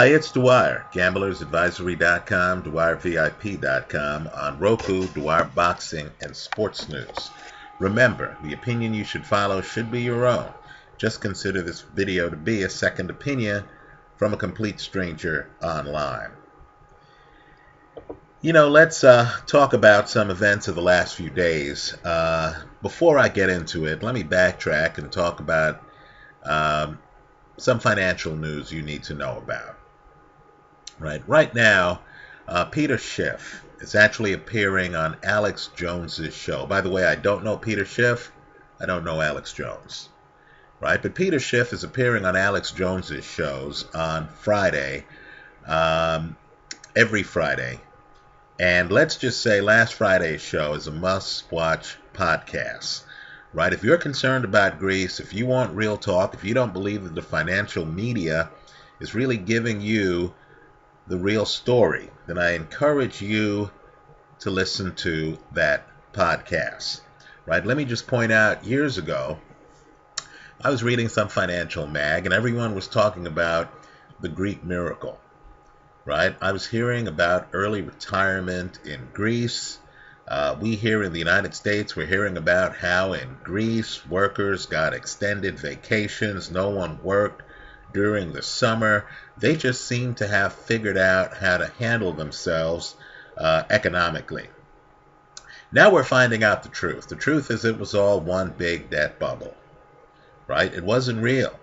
Hi, it's Dwyer, gamblersadvisory.com, dwyervip.com, on Roku, Dwyer Boxing and Sports News. Remember, the opinion you should follow should be your own. Just consider this video to be a second opinion from a complete stranger online. Let's talk about some events of the last few days. Before I get into it, let me backtrack and talk about some financial news you need to know about. Right now, Peter Schiff is actually appearing on Alex Jones's show. By the way, I don't know Peter Schiff. I don't know Alex Jones. But Peter Schiff is appearing on Alex Jones's shows on Friday, every Friday. And let's just say last Friday's show is a must-watch podcast. If you're concerned about Greece, if you want real talk, if you don't believe that the financial media is really giving you the real story, then I encourage you to listen to that podcast. Let me just point out, years ago, I was reading some financial mag and everyone was talking about the Greek miracle. I was hearing about early retirement in Greece. We here in the United States, we're hearing about how in Greece workers got extended vacations. No one worked during the summer. They just seem to have figured out how to handle themselves economically. Now we're finding out the truth. The truth is it was all one big debt bubble. It wasn't real.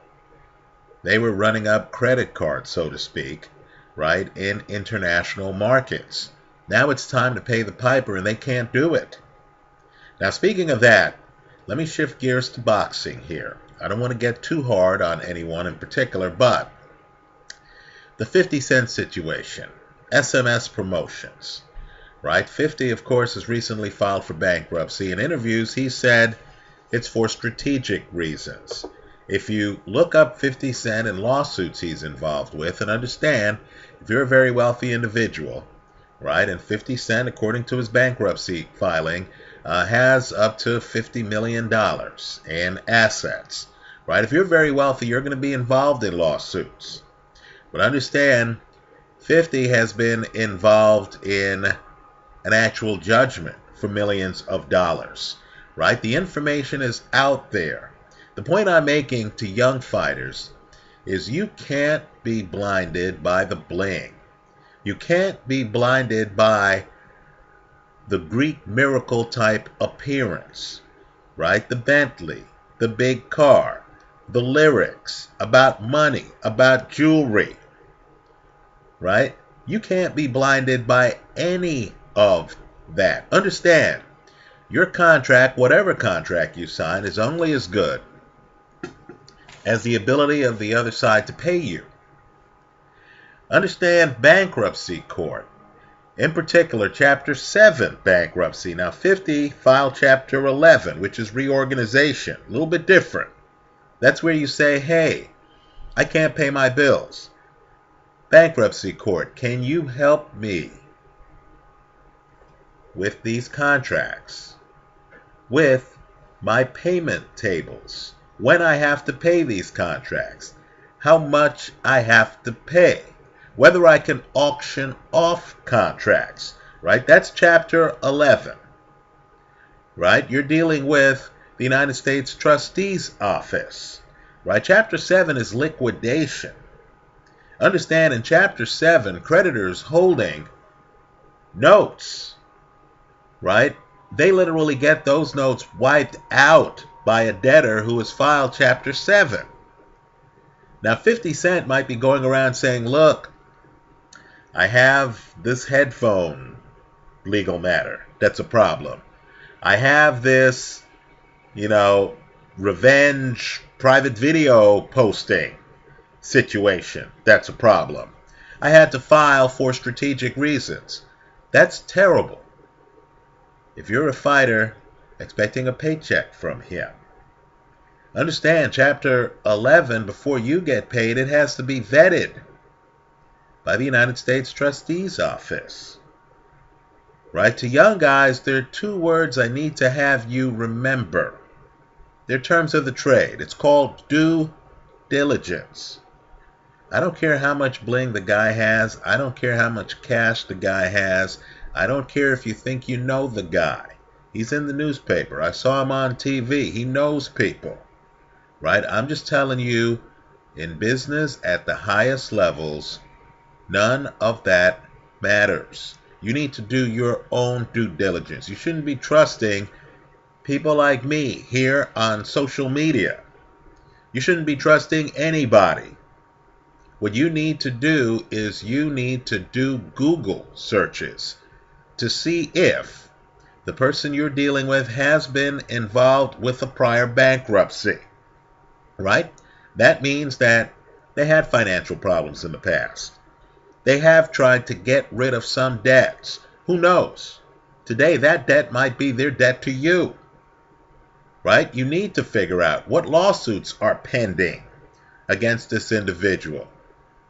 They were running up credit cards, so to speak, in international markets. Now it's time to pay the piper, and they can't do it. Now, speaking of that, let me shift gears to boxing here. I don't want to get too hard on anyone in particular, but the 50 Cent situation, SMS Promotions, 50, of course, has recently filed for bankruptcy. In interviews, he said it's for strategic reasons. If you look up 50 Cent and lawsuits he's involved with, and understand, if you're a very wealthy individual, and 50 Cent, according to his bankruptcy filing, has up to $50 million in assets. If you're very wealthy, you're going to be involved in lawsuits. But understand, 50 has been involved in an actual judgment for millions of dollars. The information is out there. The point I'm making to young fighters is you can't be blinded by the bling. You can't be blinded by the Greek miracle type appearance, the Bentley, the big car, the lyrics about money, about jewelry, You can't be blinded by any of that. Understand, your contract, whatever contract you sign, is only as good as the ability of the other side to pay you. Understand bankruptcy court. In particular, Chapter 7 bankruptcy. Now, 50 filed Chapter 11, which is reorganization. A little bit different. That's where you say, hey, I can't pay my bills. Bankruptcy court, can you help me with these contracts, with my payment tables, when I have to pay these contracts, how much I have to pay, whether I can auction off contracts, That's Chapter 11, You're dealing with the United States Trustee's Office, Chapter 7 is liquidation. Understand, in Chapter 7, creditors holding notes, They literally get those notes wiped out by a debtor who has filed Chapter 7. Now, 50 Cent might be going around saying, look, I have this headphone legal matter. That's a problem. I have this, revenge private video posting situation. That's a problem. I had to file for strategic reasons. That's terrible. If you're a fighter expecting a paycheck from him, understand, Chapter 11, before you get paid, it has to be vetted by the United States Trustee's Office. To young guys, there are two words I need to have you remember. They're terms of the trade. It's called due diligence. I don't care how much bling the guy has. I don't care how much cash the guy has. I don't care if you think you know the guy. He's in the newspaper. I saw him on TV. He knows people, right? I'm just telling you, in business at the highest levels, none of that matters. You need to do your own due diligence. You shouldn't be trusting people like me here on social media. You shouldn't be trusting anybody. What you need to do is you need to do Google searches to see if the person you're dealing with has been involved with a prior bankruptcy, right? That means that they had financial problems in the past. They have tried to get rid of some debts. Who knows? Today, that debt might be their debt to you, right? You need to figure out what lawsuits are pending against this individual.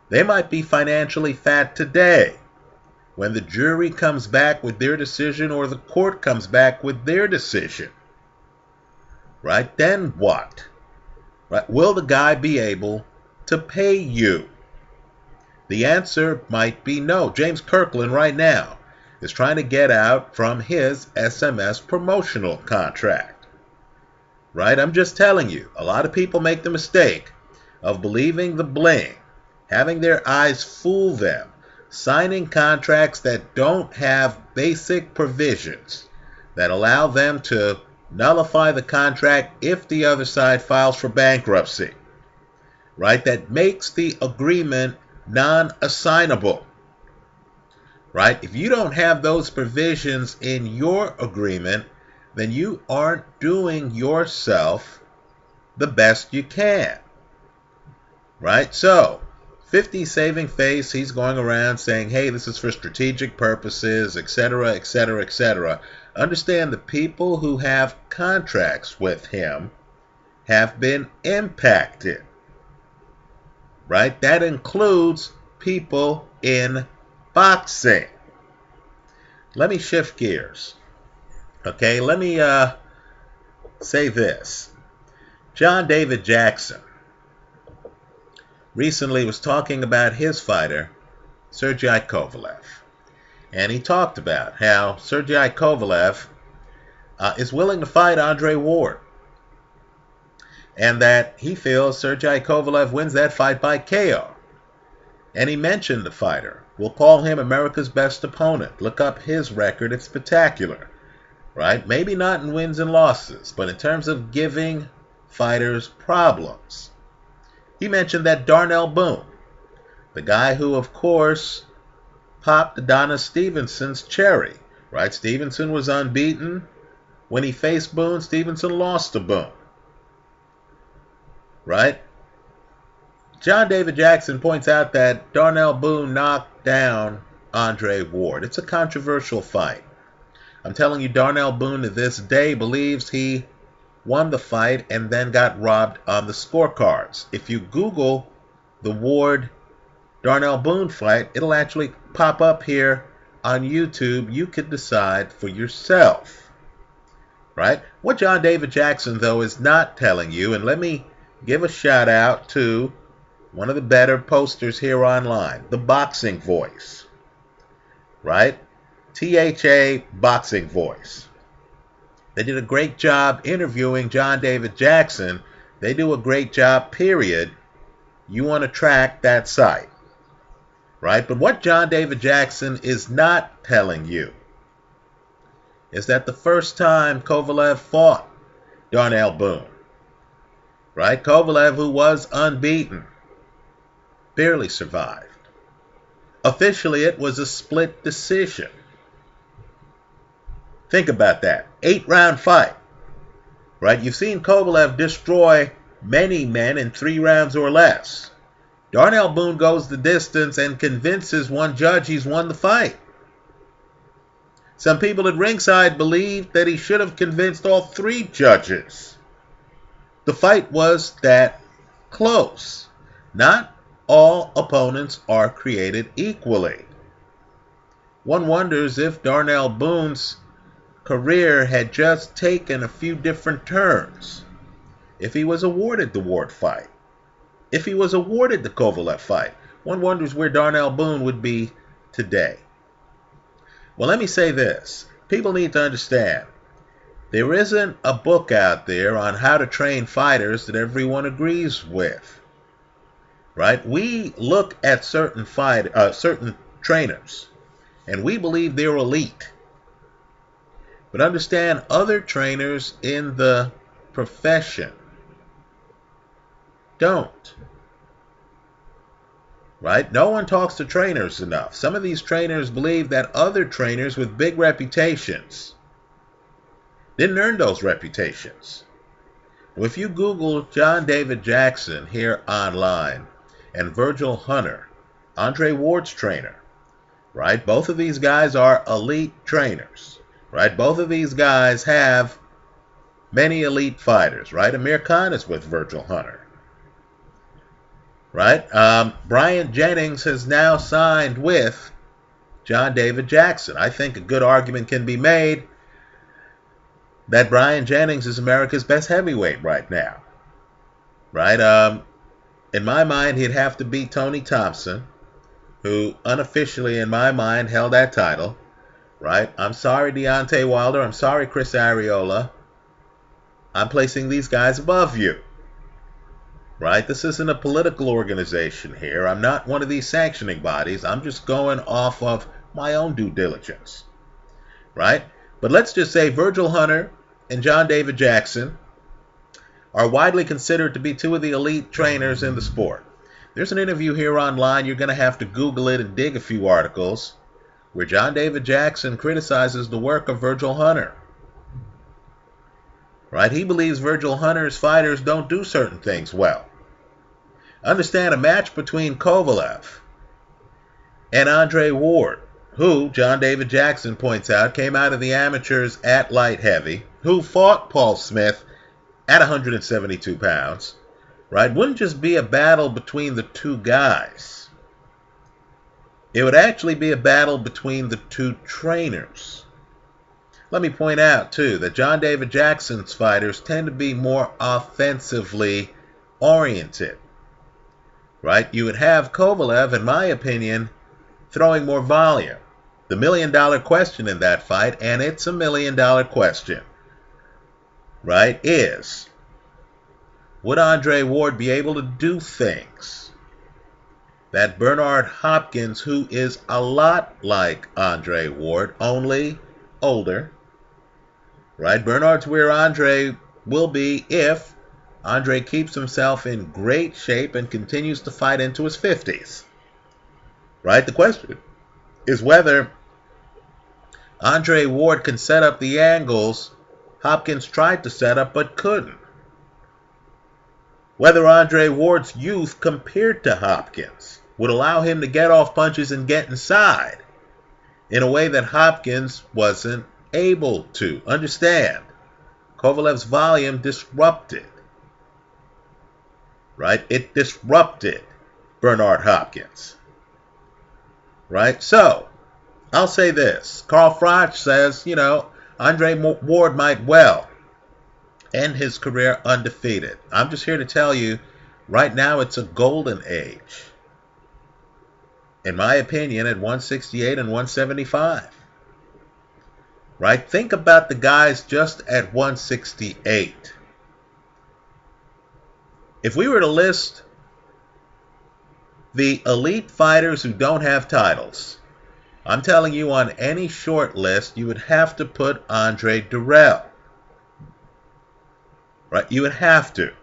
They might be financially fat today. When the jury comes back with their decision or the court comes back with their decision, right? Then what? Right? Will the guy be able to pay you? The answer might be no. James Kirkland right now is trying to get out from his SMS promotional contract. Right? I'm just telling you, a lot of people make the mistake of believing the bling, having their eyes fool them, signing contracts that don't have basic provisions that allow them to nullify the contract if the other side files for bankruptcy. Right? That makes the agreement non-assignable. Right? If you don't have those provisions in your agreement, then you aren't doing yourself the best you can. Right? So, 50 saving face, he's going around saying, hey, this is for strategic purposes, etc., etc., etc. Understand the people who have contracts with him have been impacted. Right? That includes people in boxing. Let me shift gears. Okay, let me say this. John David Jackson recently was talking about his fighter, Sergey Kovalev. And he talked about how Sergey Kovalev is willing to fight Andre Ward. And that he feels Sergey Kovalev wins that fight by KO. And he mentioned the fighter. We'll call him America's best opponent. Look up his record. It's spectacular. Right? Maybe not in wins and losses, but in terms of giving fighters problems. He mentioned that Darnell Boone, the guy who, of course, popped Adonis Stevenson's cherry. Right? Stevenson was unbeaten. When he faced Boone, Stevenson lost to Boone. Right? John David Jackson points out that Darnell Boone knocked down Andre Ward. It's a controversial fight. I'm telling you, Darnell Boone to this day believes he won the fight and then got robbed on the scorecards. If you Google the Ward-Darnell Boone fight, it'll actually pop up here on YouTube. You can decide for yourself. Right? What John David Jackson, though, is not telling you, and let me give a shout out to one of the better posters here online, The Boxing Voice. Right? THA Boxing Voice. They did a great job interviewing John David Jackson. They do a great job, period. You want to track that site. Right? But what John David Jackson is not telling you is that the first time Kovalev fought Darnell Boone, right? Kovalev, who was unbeaten, barely survived. Officially, it was a split decision. Think about that. 8-round fight. Right? You've seen Kovalev destroy many men in 3 rounds or less. Darnell Boone goes the distance and convinces one judge he's won the fight. Some people at ringside believed that he should have convinced all 3 judges. The fight was that close. Not all opponents are created equally. One wonders if Darnell Boone's career had just taken a few different turns if he was awarded the Ward fight. if he was awarded the Kovalev fight. One wonders where Darnell Boone would be today. Well, let me say this. People need to understand. There isn't a book out there on how to train fighters that everyone agrees with. Right? We look at certain trainers, and we believe they're elite. But understand, other trainers in the profession don't. Right? No one talks to trainers enough. Some of these trainers believe that other trainers with big reputations didn't earn those reputations. Well, if you Google John David Jackson here online and Virgil Hunter, Andre Ward's trainer, right? Both of these guys are elite trainers, right? Both of these guys have many elite fighters, right? Amir Khan is with Virgil Hunter, right? Bryant Jennings has now signed with John David Jackson. I think a good argument can be made that Bryant Jennings is America's best heavyweight right now, right? In my mind, he'd have to beat Tony Thompson, who unofficially, in my mind, held that title, right? I'm sorry, Deontay Wilder. I'm sorry, Chris Arreola. I'm placing these guys above you, right? This isn't a political organization here. I'm not one of these sanctioning bodies. I'm just going off of my own due diligence, right? But let's just say Virgil Hunter and John David Jackson are widely considered to be two of the elite trainers in the sport. There's an interview here online. You're going to have to Google it and dig a few articles where John David Jackson criticizes the work of Virgil Hunter. Right? He believes Virgil Hunter's fighters don't do certain things well. Understand, a match between Kovalev and Andre Ward, who, John David Jackson points out, came out of the amateurs at light heavy, who fought Paul Smith at 172 pounds, right, wouldn't just be a battle between the two guys. It would actually be a battle between the two trainers. Let me point out, too, that John David Jackson's fighters tend to be more offensively oriented, right? You would have Kovalev, in my opinion, throwing more volume. The million-dollar question in that fight, and it's a million-dollar question, right, is, would Andre Ward be able to do things that Bernard Hopkins, who is a lot like Andre Ward, only older, right? Bernard's where Andre will be if Andre keeps himself in great shape and continues to fight into his 50s, right? The question is whether Andre Ward can set up the angles Hopkins tried to set up but couldn't. Whether Andre Ward's youth compared to Hopkins would allow him to get off punches and get inside in a way that Hopkins wasn't able to. Understand, Kovalev's volume disrupted, right? It disrupted Bernard Hopkins, right? So, I'll say this. Carl Froch says, Andre Ward might well end his career undefeated. I'm just here to tell you, right now it's a golden age, in my opinion, at 168 and 175. Right? Think about the guys just at 168. If we were to list the elite fighters who don't have titles, I'm telling you, on any short list, you would have to put Andre Dirrell. Right? You would have to.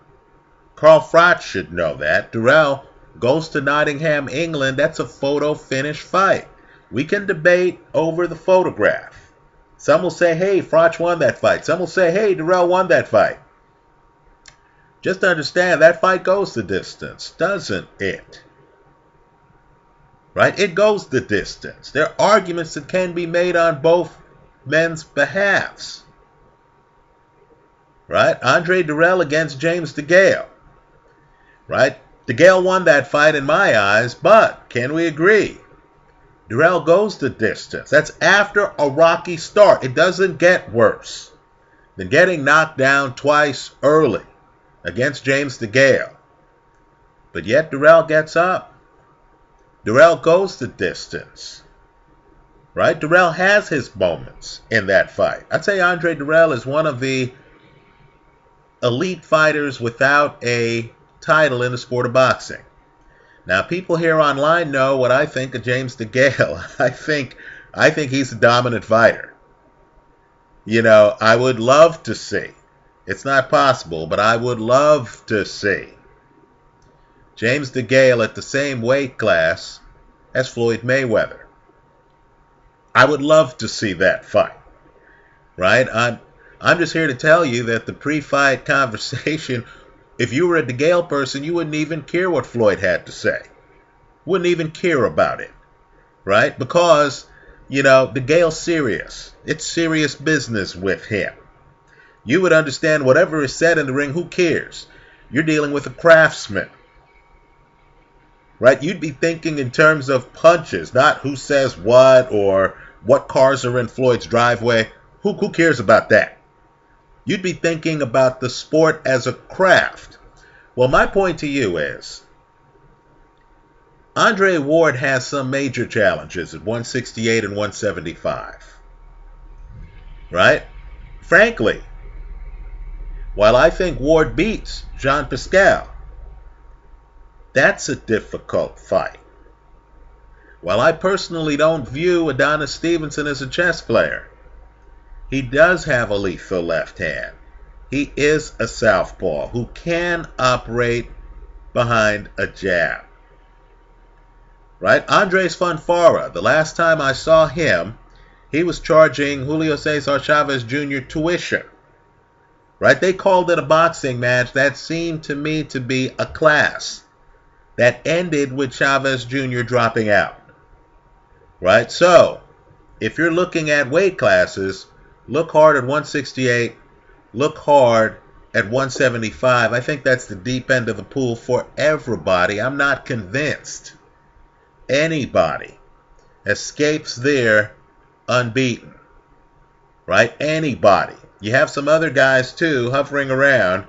Carl Froch should know that. Dirrell goes to Nottingham, England. That's a photo finish fight. We can debate over the photograph. Some will say, hey, Froch won that fight. Some will say, hey, Dirrell won that fight. Just understand, that fight goes the distance, doesn't it? Right? It goes the distance. There are arguments that can be made on both men's behalves. Right? Andre Dirrell against James DeGale. Right? DeGale won that fight in my eyes, but can we agree? Dirrell goes the distance. That's after a rocky start. It doesn't get worse than getting knocked down twice early against James DeGale. But yet Durrell gets up. Durrell goes the distance. Right? Durrell has his moments in that fight. I'd say Andre Durrell is one of the elite fighters without a title in the sport of boxing. Now, people here online know what I think of James DeGale. I think he's a dominant fighter. You know, I would love to see. It's not possible, but I would love to see James DeGale at the same weight class as Floyd Mayweather. I would love to see that fight. Right? I'm just here to tell you that the pre-fight conversation, if you were a DeGale person, you wouldn't even care what Floyd had to say. Wouldn't even care about it. Right? Because, you know, DeGale's serious. It's serious business with him. You would understand whatever is said in the ring, who cares? You're dealing with a craftsman. Right? You'd be thinking in terms of punches, not who says what or what cars are in Floyd's driveway. Who cares about that? You'd be thinking about the sport as a craft. Well, my point to you is, Andre Ward has some major challenges at 168 and 175. Right? Frankly, while I think Ward beats Jean Pascal, that's a difficult fight. While I personally don't view Adonis Stevenson as a chess player, he does have a lethal left hand. He is a southpaw who can operate behind a jab. Right? Andres Fonfara, the last time I saw him, he was charging Julio Cesar Chavez Jr. tuition. Right? They called it a boxing match that seemed to me to be a class that ended with Chavez Jr. dropping out. Right? So, if you're looking at weight classes, look hard at 168, look hard at 175. I think that's the deep end of the pool for everybody. I'm not convinced anybody escapes there unbeaten. Right? Anybody. You have some other guys, too, hovering around.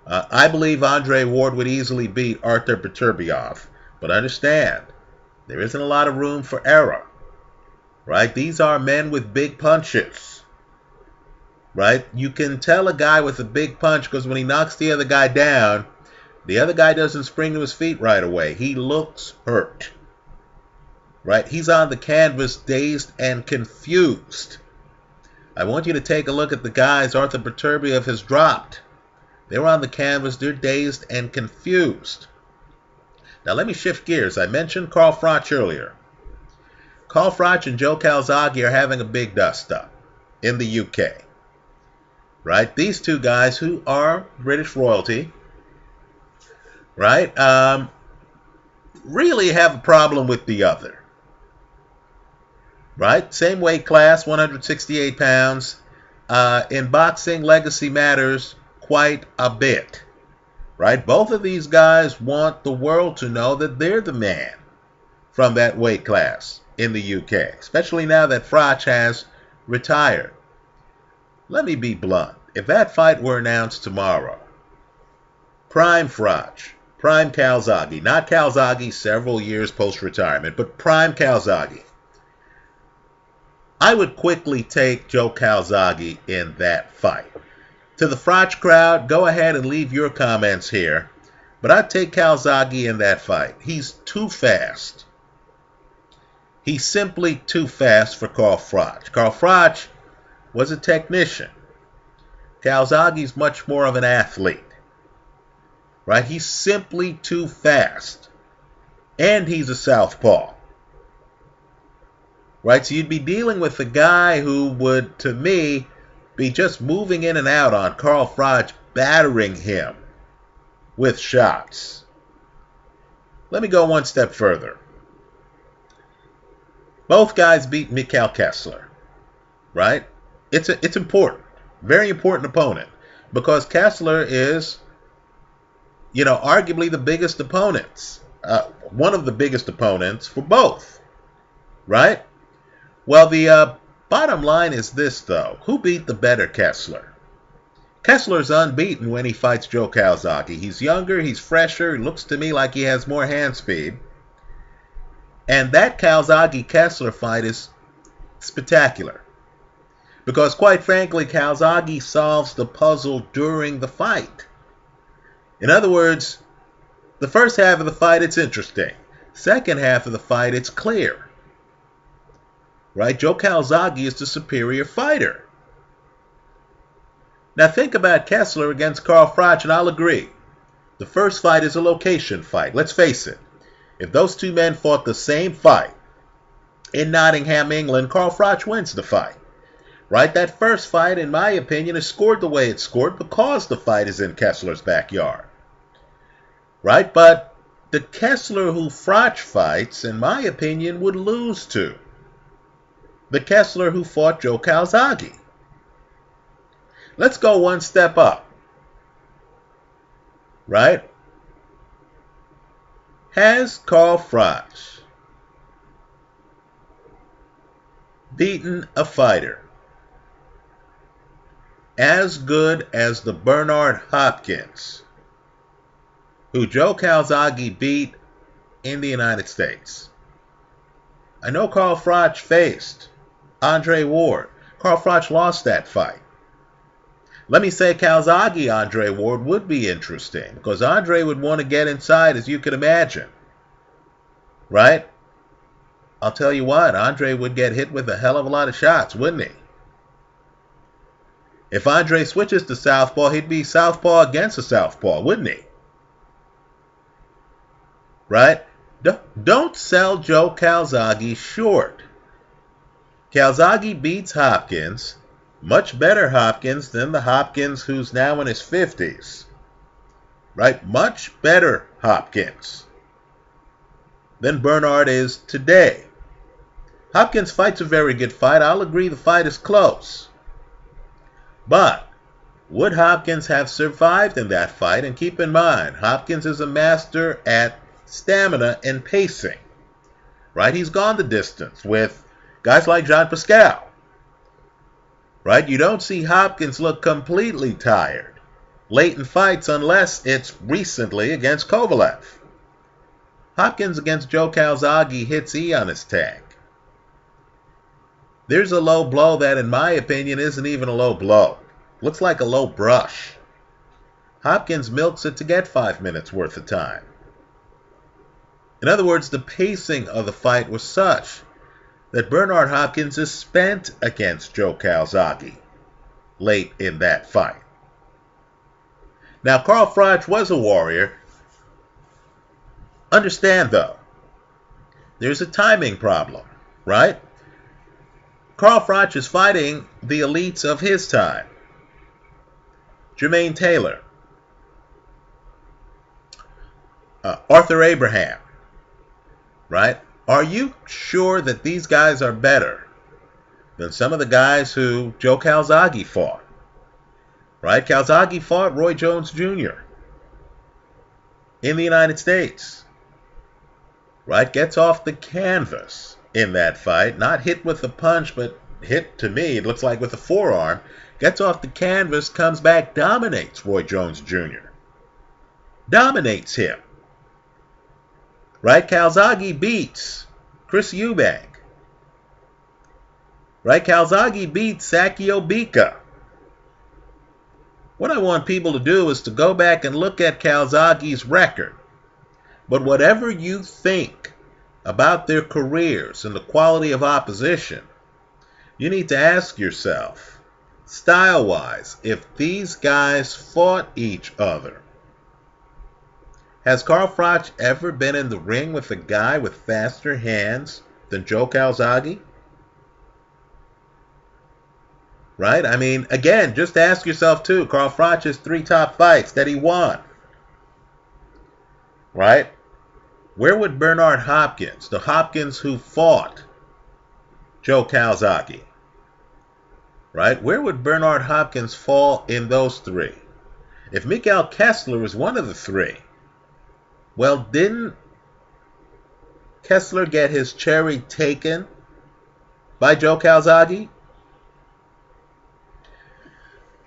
I believe Andre Ward would easily beat Artur Beterbiev. But understand, there isn't a lot of room for error. Right? These are men with big punches. Right? You can tell a guy with a big punch because when he knocks the other guy down, the other guy doesn't spring to his feet right away. He looks hurt. Right? He's on the canvas dazed and confused. I want you to take a look at the guys Artur Beterbiev has dropped. They're on the canvas, they're dazed and confused. Now let me shift gears. I mentioned Carl Froch earlier. Carl Froch and Joe Calzaghe are having a big dust-up in the UK. Right? These two guys who are British royalty, right, really have a problem with the other. Right? Same weight class, 168 pounds. In boxing, legacy matters quite a bit. Right? Both of these guys want the world to know that they're the man from that weight class in the UK, especially now that Froch has retired. Let me be blunt. If that fight were announced tomorrow, prime Froch, prime Calzaghe, not Calzaghe several years post-retirement, but prime Calzaghe, I would quickly take Joe Calzaghe in that fight. To the Froch crowd, go ahead and leave your comments here, but I'd take Calzaghe in that fight. He's too fast. He's simply too fast for Carl Froch. Carl Froch was a technician. Calzaghe's much more of an athlete. Right? He's simply too fast. And he's a southpaw. Right? So you'd be dealing with a guy who would, to me, be just moving in and out on Carl Froch, battering him with shots. Let me go one step further. Both guys beat Mikhail Kessler. Right? It's important. Very important opponent. Because Kessler is, arguably the biggest opponents. One of the biggest opponents for both. Right? Well, the bottom line is this, though. Who beat the better Kessler? Kessler's unbeaten when he fights Joe Calzaghe. He's younger, he's fresher, it looks to me like he has more hand speed. And that Calzaghe-Kessler fight is spectacular. Because quite frankly, Calzaghe solves the puzzle during the fight. In other words, the first half of the fight, it's interesting. Second half of the fight, it's clear. Right? Joe Calzaghe is the superior fighter. Now think about Kessler against Carl Froch, and I'll agree. The first fight is a location fight. Let's face it. If those two men fought the same fight in Nottingham, England, Carl Froch wins the fight. Right? That first fight, in my opinion, is scored the way it's scored because the fight is in Kessler's backyard. Right? But the Kessler who Froch fights, in my opinion, would lose to the Kessler who fought Joe Calzaghe. Let's go one step up. Right? Has Carl Froch beaten a fighter as good as the Bernard Hopkins who Joe Calzaghe beat in the United States? I know Carl Froch faced Andre Ward. Carl Froch lost that fight. Let me say Calzaghe Andre Ward would be interesting because Andre would want to get inside, as you can imagine. Right? I'll tell you what, Andre would get hit with a hell of a lot of shots, wouldn't he? If Andre switches to southpaw, he'd be southpaw against a southpaw, wouldn't he? Right? Don't sell Joe Calzaghe short. Calzaghe beats Hopkins, much better Hopkins than the Hopkins who's now in his 50s. Right? Much better Hopkins than Bernard is today. Hopkins fights a very good fight. I'll agree the fight is close. But would Hopkins have survived in that fight? And keep in mind, Hopkins is a master at stamina and pacing. Right? He's gone the distance with guys like Jean Pascal. Right? You don't see Hopkins look completely tired late in fights unless it's recently against Kovalev. Hopkins against Joe Calzaghe hits E on his tag. There's a low blow that, in my opinion, isn't even a low blow. Looks like a low brush. Hopkins milks it to get 5 minutes worth of time. In other words, the pacing of the fight was such that Bernard Hopkins is spent against Joe Calzaghe late in that fight. Now, Carl Froch was a warrior. Understand, though, there's a timing problem, right? Carl Froch is fighting the elites of his time. Jermaine Taylor, Arthur Abraham, right? Are you sure that these guys are better than some of the guys who Joe Calzaghe fought? Right? Calzaghe fought Roy Jones Jr. in the United States. Right? Gets off the canvas in that fight. Not hit with a punch, but hit, to me, it looks like with a forearm. Gets off the canvas, comes back, dominates Roy Jones Jr. Dominates him. Right? Calzaghe beats Chris Eubank. Right? Calzaghe beats Sakio Bika. What I want people to do is to go back and look at Calzaghe's record. But whatever you think about their careers and the quality of opposition, you need to ask yourself, style-wise, if these guys fought each other. Has Carl Froch ever been in the ring with a guy with faster hands than Joe Calzaghe? Right? I mean, again, just ask yourself too, Carl Froch's 3 top fights that he won. Right? Where would Bernard Hopkins, the Hopkins who fought Joe Calzaghe, right? Where would Bernard Hopkins fall in those 3? If Mikael Kessler is one of the 3, well, didn't Kessler get his cherry taken by Joe Calzaghe?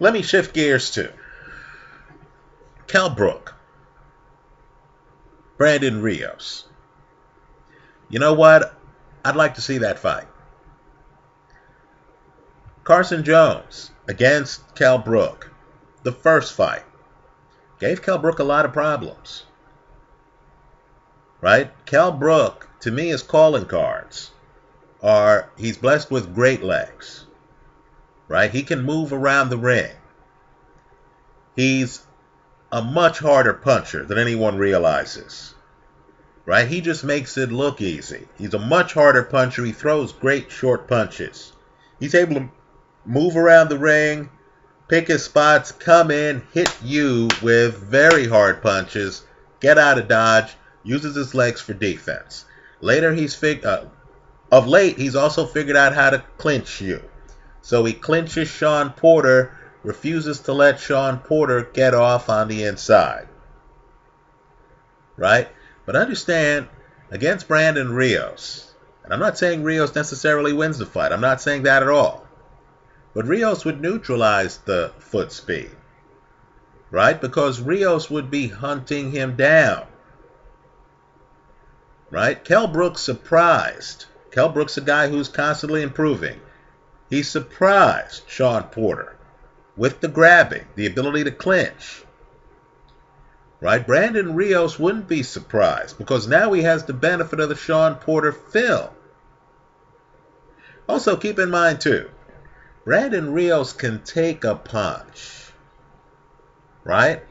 Let me shift gears to Kell Brook, Brandon Rios. You know what? I'd like to see that fight. Carson Jones against Kell Brook. The first fight gave Kell Brook a lot of problems. Right? Kell Brook, to me, his calling cards are he's blessed with great legs. Right? He can move around the ring. He's a much harder puncher than anyone realizes. Right? He just makes it look easy. He's a much harder puncher. He throws great short punches. He's able to move around the ring, pick his spots, come in, hit you with very hard punches, get out of dodge, uses his legs for defense. Of late, he's also figured out how to clinch you. So he clinches Shawn Porter, refuses to let Shawn Porter get off on the inside. Right? But understand, against Brandon Rios, and I'm not saying Rios necessarily wins the fight. I'm not saying that at all. But Rios would neutralize the foot speed. Right? Because Rios would be hunting him down. Right? Kell Brook's surprised. Kell Brook's a guy who's constantly improving. He surprised Shawn Porter with the grabbing, the ability to clinch. Right? Brandon Rios wouldn't be surprised because now he has the benefit of the Shawn Porter film. Also, keep in mind, too, Brandon Rios can take a punch. Right?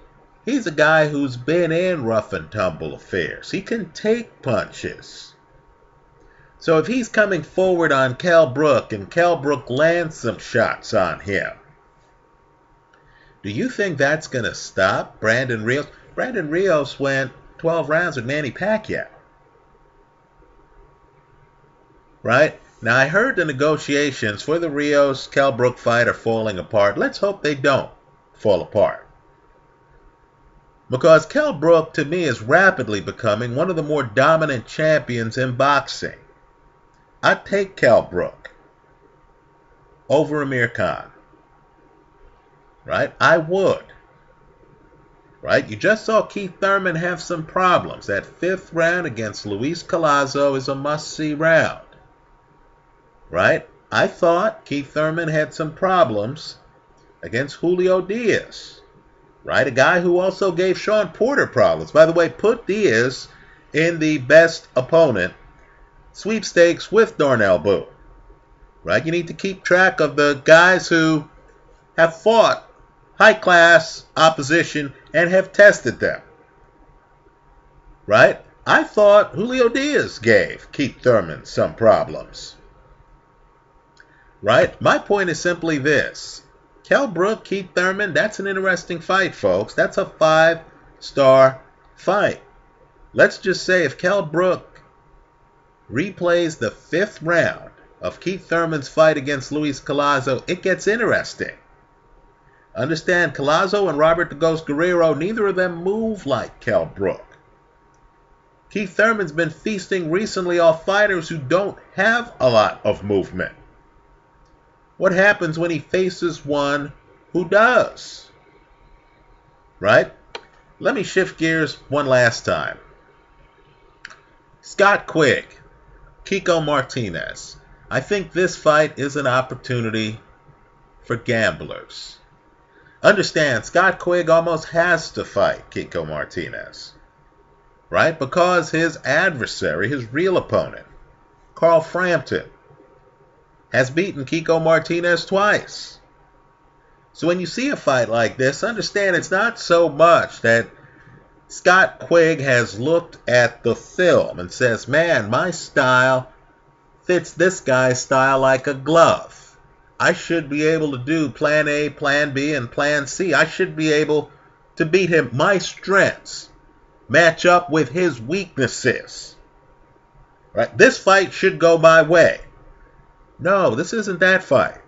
He's a guy who's been in rough and tumble affairs. He can take punches. So if he's coming forward on Kell Brook and Kell Brook lands some shots on him, do you think that's going to stop Brandon Rios? Brandon Rios went 12 rounds with Manny Pacquiao. Right? Now, I heard the negotiations for the Rios-Kell Brook fight are falling apart. Let's hope they don't fall apart. Because Kell Brook, to me, is rapidly becoming one of the more dominant champions in boxing. I'd take Kell Brook over Amir Khan. Right? I would. Right? You just saw Keith Thurman have some problems. That fifth round against Luis Collazo is a must-see round. Right? I thought Keith Thurman had some problems against Julio Diaz. Right? A guy who also gave Shawn Porter problems. By the way, put Diaz in the best opponent sweepstakes with Darnell Boone. Right? You need to keep track of the guys who have fought high-class opposition and have tested them. Right? I thought Julio Diaz gave Keith Thurman some problems. Right? My point is simply this. Kell Brook, Keith Thurman, that's an interesting fight, folks. That's a 5-star fight. Let's just say if Kell Brook replays the 5th round of Keith Thurman's fight against Luis Collazo, it gets interesting. Understand, Collazo and Robert the Ghost Guerrero, neither of them move like Kell Brook. Keith Thurman's been feasting recently off fighters who don't have a lot of movement. What happens when he faces one who does? Right? Let me shift gears one last time. Scott Quigg, Kiko Martinez. I think this fight is an opportunity for gamblers. Understand, Scott Quigg almost has to fight Kiko Martinez. Right? Because his adversary, his real opponent, Carl Frampton, has beaten Kiko Martinez twice. So when you see a fight like this, understand it's not so much that Scott Quigg has looked at the film and says, man, my style fits this guy's style like a glove. I should be able to do plan A, plan B, and plan C. I should be able to beat him. My strengths match up with his weaknesses. Right? This fight should go my way. No, this isn't that fight.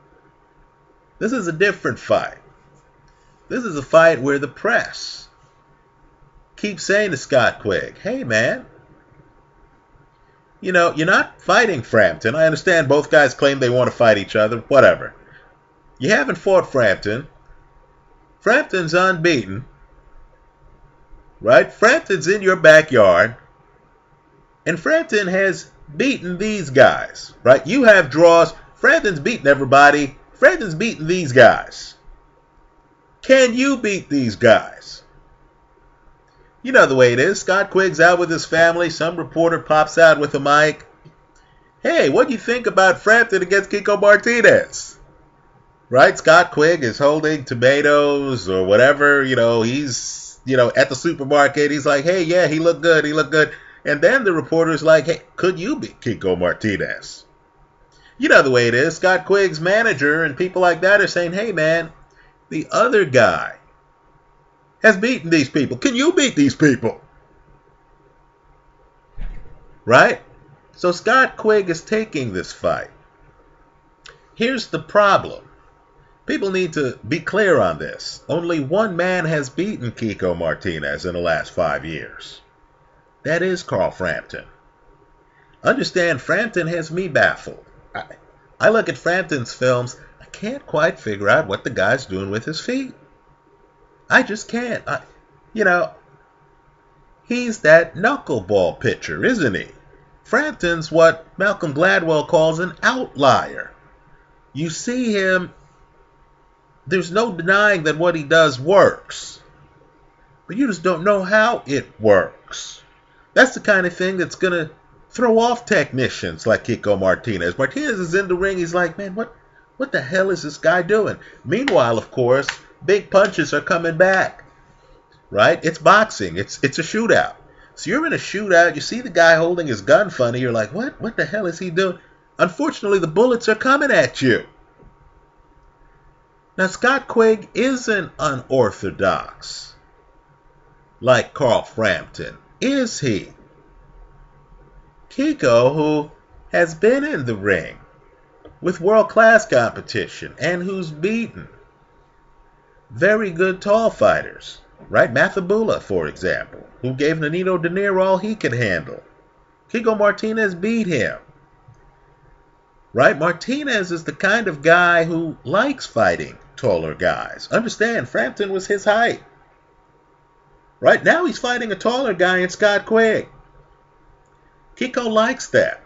This is a different fight. This is a fight where the press keeps saying to Scott Quigg, hey man, you know, you're not fighting Frampton. I understand both guys claim they want to fight each other, whatever. You haven't fought Frampton. Frampton's unbeaten, right? Frampton's in your backyard, and Frampton has beaten these guys, right? You have draws. Frampton's beaten everybody. Frampton's beaten these guys. Can you beat these guys? You know the way it is. Scott Quigg's out with his family. Some reporter pops out with a mic. Hey, what do you think about Frampton against Kiko Martinez? Right? Scott Quigg is holding tomatoes or whatever. He's, at the supermarket. He's like, hey, yeah, he looked good. He looked good. And then the reporter's like, hey, could you beat Kiko Martinez? You know the way it is. Scott Quigg's manager and people like that are saying, hey, man, the other guy has beaten these people. Can you beat these people? Right? So Scott Quigg is taking this fight. Here's the problem. People need to be clear on this. Only one man has beaten Kiko Martinez in the last 5 years. That is Carl Frampton. Understand, Frampton has me baffled. I look at Frampton's films, I can't quite figure out what the guy's doing with his feet. I just can't. He's that knuckleball pitcher, isn't he? Frampton's what Malcolm Gladwell calls an outlier. You see him, there's no denying that what he does works. But you just don't know how it works. That's the kind of thing that's going to throw off technicians like Kiko Martinez. Martinez is in the ring, he's like, man, what the hell is this guy doing? Meanwhile, of course, big punches are coming back. Right? It's boxing. It's a shootout. So you're in a shootout, you see the guy holding his gun funny, you're like, what the hell is he doing? Unfortunately, the bullets are coming at you. Now, Scott Quigg isn't unorthodox like Carl Frampton, is he? Kiko, who has been in the ring with world-class competition and who's beaten very good tall fighters, right? Mathabula, for example, who gave Nonito Donaire all he could handle. Kiko Martinez beat him. Right? Martinez is the kind of guy who likes fighting taller guys. Understand, Frampton was his height. Right? Now he's fighting a taller guy in Scott Quigg. Kiko likes that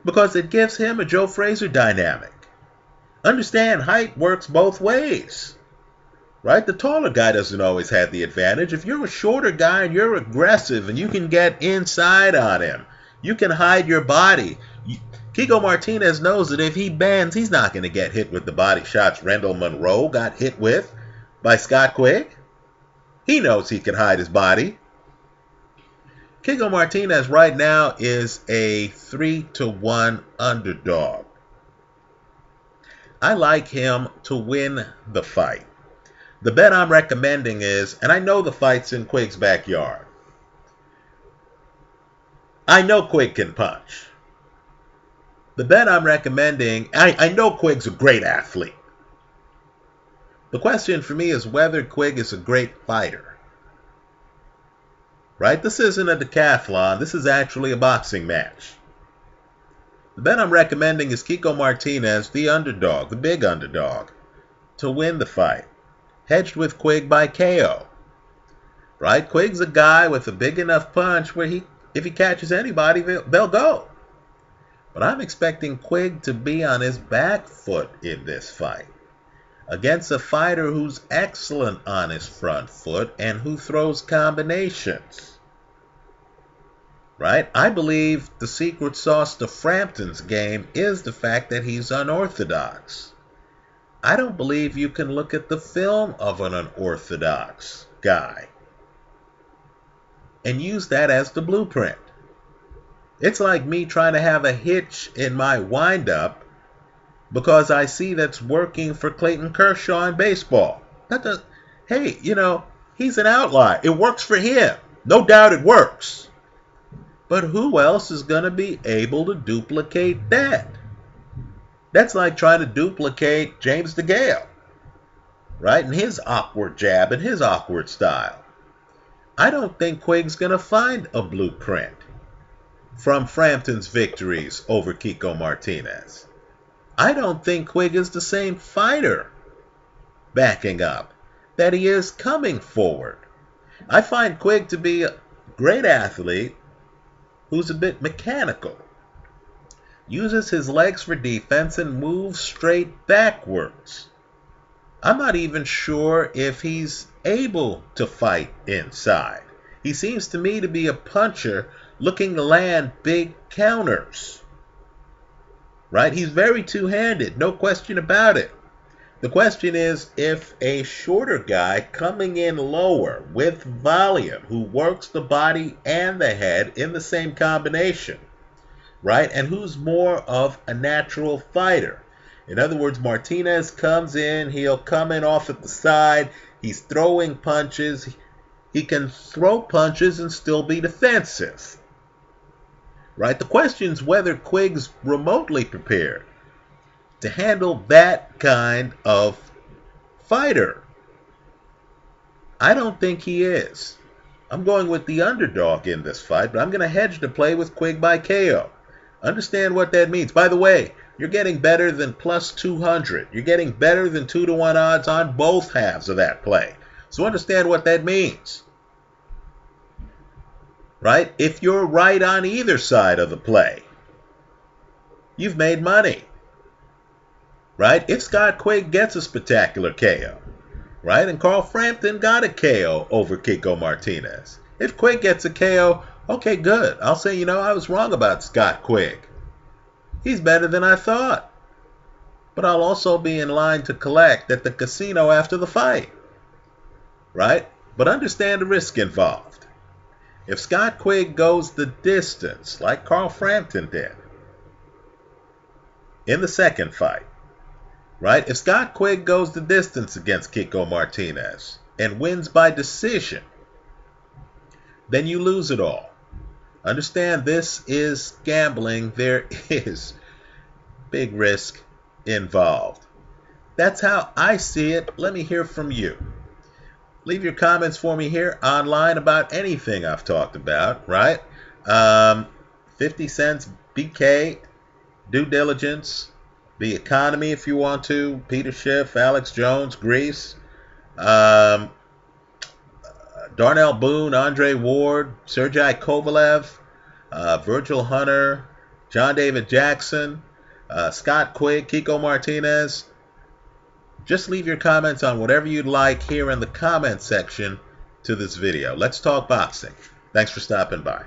because it gives him a Joe Frazier dynamic. Understand, height works both ways. Right? The taller guy doesn't always have the advantage. If you're a shorter guy and you're aggressive and you can get inside on him, you can hide your body. Kiko Martinez knows that if he bends, he's not going to get hit with the body shots Rendell Monroe got hit with by Scott Quigg. He knows he can hide his body. Kiko Martinez right now is a 3-1 underdog. I like him to win the fight. The bet I'm recommending is, and I know the fight's in Quigg's backyard. I know Quigg can punch. The bet I'm recommending, I know Quigg's a great athlete. The question for me is whether Quigg is a great fighter. Right? This isn't a decathlon. This is actually a boxing match. The bet I'm recommending is Kiko Martinez, the underdog, the big underdog, to win the fight. Hedged with Quigg by KO. Right? Quigg's a guy with a big enough punch where if he catches anybody, they'll go. But I'm expecting Quigg to be on his back foot in this fight. Against a fighter who's excellent on his front foot and who throws combinations. Right? I believe the secret sauce to Frampton's game is the fact that he's unorthodox. I don't believe you can look at the film of an unorthodox guy and use that as the blueprint. It's like me trying to have a hitch in my windup because I see that's working for Clayton Kershaw in baseball. Hey, he's an outlier. It works for him. No doubt it works. But who else is going to be able to duplicate that? That's like trying to duplicate James DeGale, right? And his awkward jab and his awkward style. I don't think Quigg's going to find a blueprint from Frampton's victories over Kiko Martinez. I don't think Quigg is the same fighter backing up that he is coming forward. I find Quigg to be a great athlete who's a bit mechanical. Uses his legs for defense and moves straight backwards. I'm not even sure if he's able to fight inside. He seems to me to be a puncher looking to land big counters. Right? He's very two-handed, no question about it. The question is if a shorter guy coming in lower with volume who works the body and the head in the same combination, right? And who's more of a natural fighter. In other words, Martinez comes in, he'll come in off at the side, he's throwing punches, he can throw punches and still be defensive. Right? The question is whether Quigg's remotely prepared to handle that kind of fighter. I don't think he is. I'm going with the underdog in this fight, but I'm going to hedge the play with Quigg by KO. Understand what that means. By the way, you're getting better than plus 200. You're getting better than 2-to-1 odds on both halves of that play. So understand what that means. Right? If you're right on either side of the play, you've made money. Right? If Scott Quigg gets a spectacular KO, right? And Carl Frampton got a KO over Kiko Martinez. If Quigg gets a KO, okay, good. I'll say, I was wrong about Scott Quigg. He's better than I thought. But I'll also be in line to collect at the casino after the fight. Right? But understand the risk involved. If Scott Quigg goes the distance, like Carl Frampton did in the second fight, right? If Scott Quigg goes the distance against Kiko Martinez and wins by decision, then you lose it all. Understand this is gambling. There is big risk involved. That's how I see it. Let me hear from you. Leave your comments for me here online about anything I've talked about, right? 50 cents, BK, due diligence, the economy if you want to, Peter Schiff, Alex Jones, Greece, Darnell Boone, Andre Ward, Sergey Kovalev, Virgil Hunter, John David Jackson, Scott Quigg, Kiko Martinez. Just leave your comments on whatever you'd like here in the comment section to this video. Let's talk boxing. Thanks for stopping by.